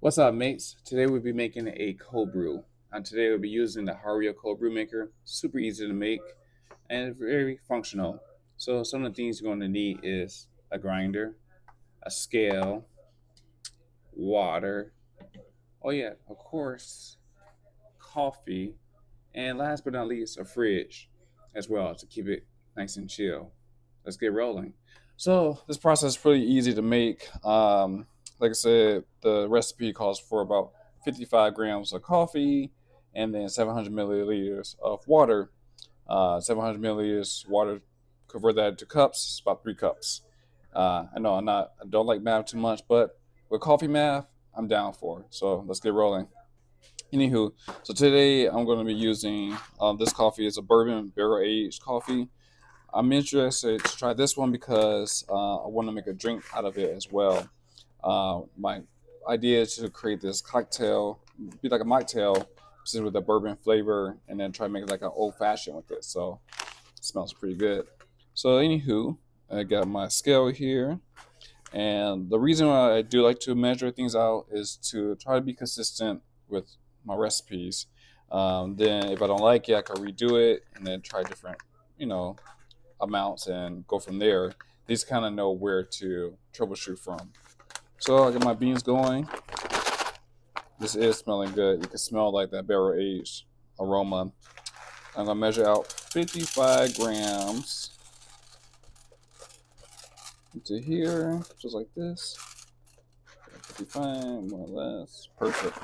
What's up, mates? Today we'll be making a cold brew. And today we'll be using the Hario cold brew maker. Super easy to make and very functional. So some of the things you're going to need is a grinder, a scale, water. Oh yeah, of course, coffee, and last but not least, a fridge as well to keep it nice and chill. Let's get rolling. So this process is pretty easy to make. Like I said, the recipe calls for about 55 grams of coffee and then 700 milliliters of water. 700 milliliters water, convert that to cups. It's about 3 cups. I know I don't like math too much, but with coffee math, I'm down for. So let's get rolling. Anywho, so today I'm going to be using this coffee is a bourbon barrel aged coffee. I'm interested to try this one because I want to make a drink out of it as well. My idea is to create this cocktail, be like a mocktail, just with a bourbon flavor, and then try to make it like an old fashioned with it. So it smells pretty good. So anywho, I got my scale here, and the reason why I do like to measure things out is to try to be consistent with my recipes. Then if I don't like it, I can redo it and then try different, you know, amounts and go from there. These kind of know where to troubleshoot from. So I got my beans going. This is smelling good. You can smell like that barrel aged aroma. I'm gonna measure out 55 grams into here, just like this. 55, more or less. Perfect.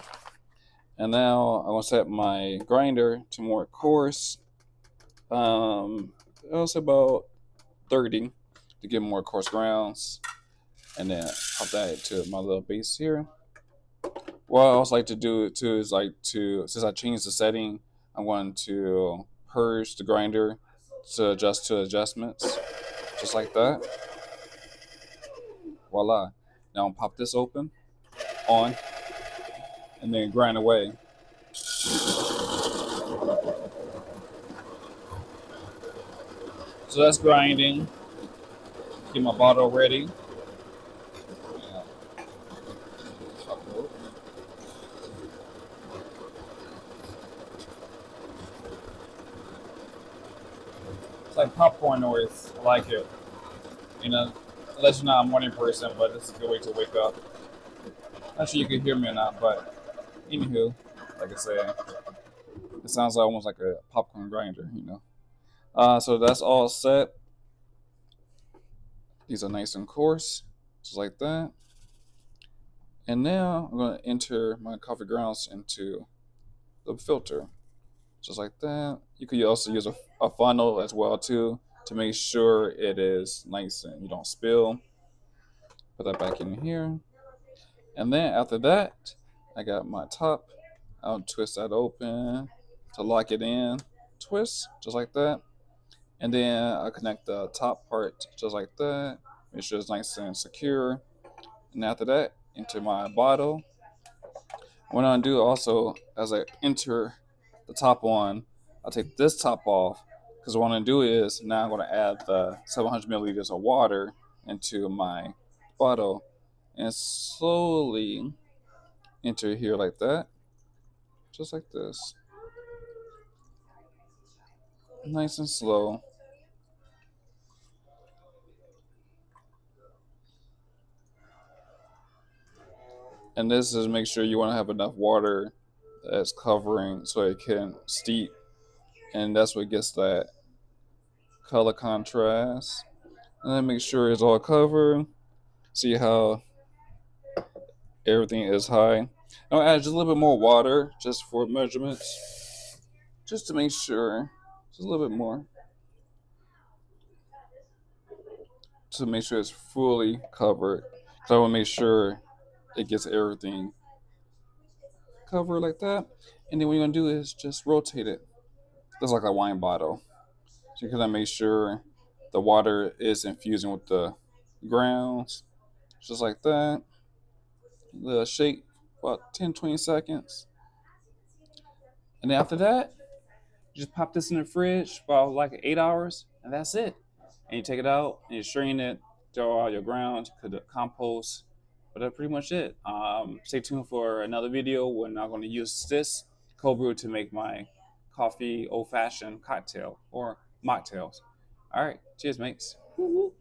And now I'm gonna set my grinder to more coarse. Also about 30 to get more coarse grounds. And then pop that into my little base here. What I also like to do too is since I changed the setting, I'm going to purge the grinder to adjust to adjustments, just like that. Voila. Now I'll pop this open, on, and then grind away. So that's grinding. Get my bottle ready. Yeah. It's like popcorn noise. I like it. You know, unless you're not a morning person, but this is a good way to wake up. Not sure you can hear me or not, but anywho, like I said, it sounds like almost like a popcorn grinder. So that's all set. These are nice and coarse, just like that. And now I'm going to enter my coffee grounds into the filter, just like that. You could also use a funnel as well too to make sure it is nice and you don't spill. Put that back in here. And then after that, I got my top. I'll twist that open to lock it in. Twist, just like that. And then I'll connect the top part just like that. Make sure it's nice and secure. And after that, into my bottle. What I'm gonna do also as I enter the top one, I'll take this top off because what I'm gonna do is now I'm gonna add the 700 milliliters of water into my bottle and slowly enter here like that, just like this, nice and slow. And this is make sure you want to have enough water that's covering so it can steep, and that's what gets that color contrast. And then make sure it's all covered. See how everything is high. I'll add just a little bit more water just for measurements, just to make sure, just a little bit more, to make sure it's fully covered. So I want to make sure it gets everything covered like that. And then what you're gonna do is just rotate it, just like a wine bottle. So you're gonna make sure the water is infusing with the grounds, just like that. The shake about 10, 20 seconds. And then after that, you just pop this in the fridge for about like 8 hours, and that's it. And you take it out and you strain it, throw out your grounds, could compost, But that's pretty much it. Stay tuned for another video when I'm going to use this cold brew to make my coffee old fashioned cocktail or mocktails. All right, cheers, mates. Woo-hoo.